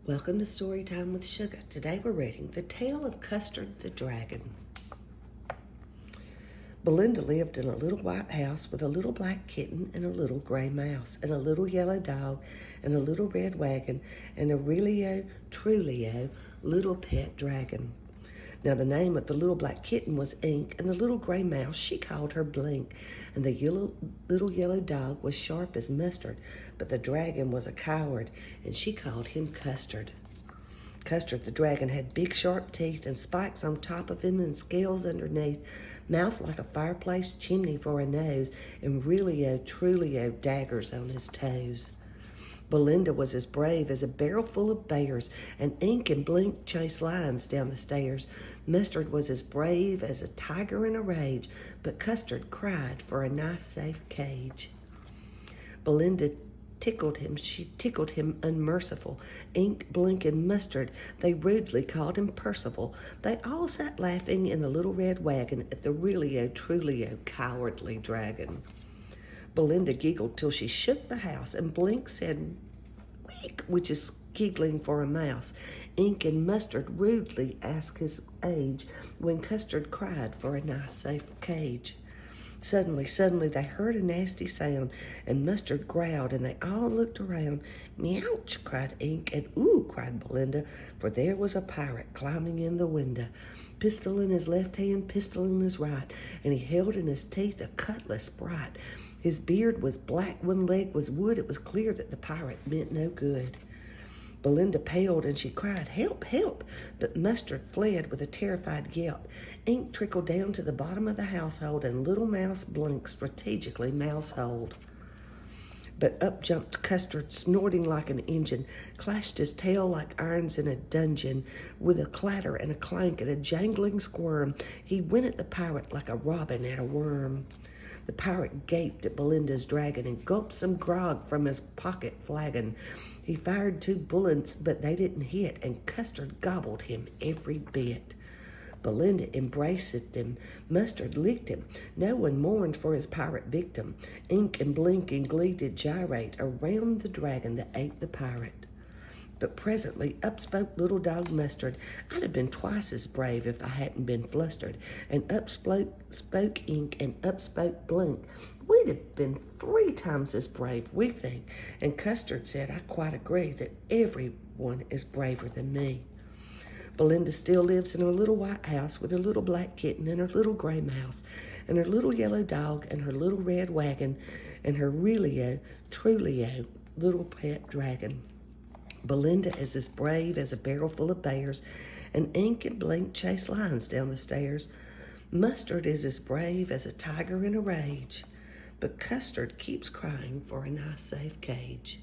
Welcome to Storytime with Sugar. Today we're reading The Tale of Custard the Dragon. Belinda lived in a little white house with a little black kitten and a little gray mouse and a little yellow dog and a little red wagon and a Trulio little pet dragon. Now the name of the little black kitten was Ink, and the little gray mouse she called her Blink, and the little yellow dog was Sharp as Mustard, but the dragon was a coward, and she called him Custard. Custard the dragon had big sharp teeth and spikes on top of him and scales underneath, mouth like a fireplace chimney for a nose, and Trulio daggers on his toes. Belinda was as brave as a barrel full of bears, and Ink and Blink chased lions down the stairs. Mustard was as brave as a tiger in a rage, but Custard cried for a nice safe cage. Belinda tickled him, she tickled him unmerciful. Ink, Blink, and Mustard, they rudely called him Percival. They all sat laughing in the little red wagon at the Trulio cowardly dragon. Belinda giggled till she shook the house, and Blink said, "Week," which is giggling for a mouse. Ink and Mustard rudely asked his age when Custard cried for a nice safe cage. Suddenly, they heard a nasty sound, and Mustard growled, and they all looked around. "Meouch," cried Ink, and "Ooh," cried Belinda, for there was a pirate climbing in the window. Pistol in his left hand, pistol in his right, and he held in his teeth a cutlass bright. His beard was black, one leg was wood. It was clear that the pirate meant no good. Belinda paled and she cried, "Help, help!" But Mustard fled with a terrified yelp. Ink trickled down to the bottom of the household, and little mouse Blink strategically mouseholed. But up jumped Custard, snorting like an engine, clashed his tail like irons in a dungeon. With a clatter and a clank and a jangling squirm, he went at the pirate like a robin at a worm. The pirate gaped at Belinda's dragon and gulped some grog from his pocket flagon. He fired 2 bullets, but they didn't hit, and Custard gobbled him every bit. Belinda embraced him, Mustard licked him. No one mourned for his pirate victim. Ink and Blink in glee did gyrate around the dragon that ate the pirate. But presently up spoke little dog Mustard. "I'd have been twice as brave if I hadn't been flustered." And up spoke Ink, and up spoke Blink. "We'd have been 3 times as brave, we think." And Custard said, "I quite agree that everyone is braver than me." Belinda still lives in her little white house with her little black kitten and her little gray mouse and her little yellow dog and her little red wagon and her Trulio little pet dragon. Belinda is as brave as a barrel full of bears, and Ink and Blink chase lions down the stairs. Mustard is as brave as a tiger in a rage, but Custard keeps crying for a nice safe cage.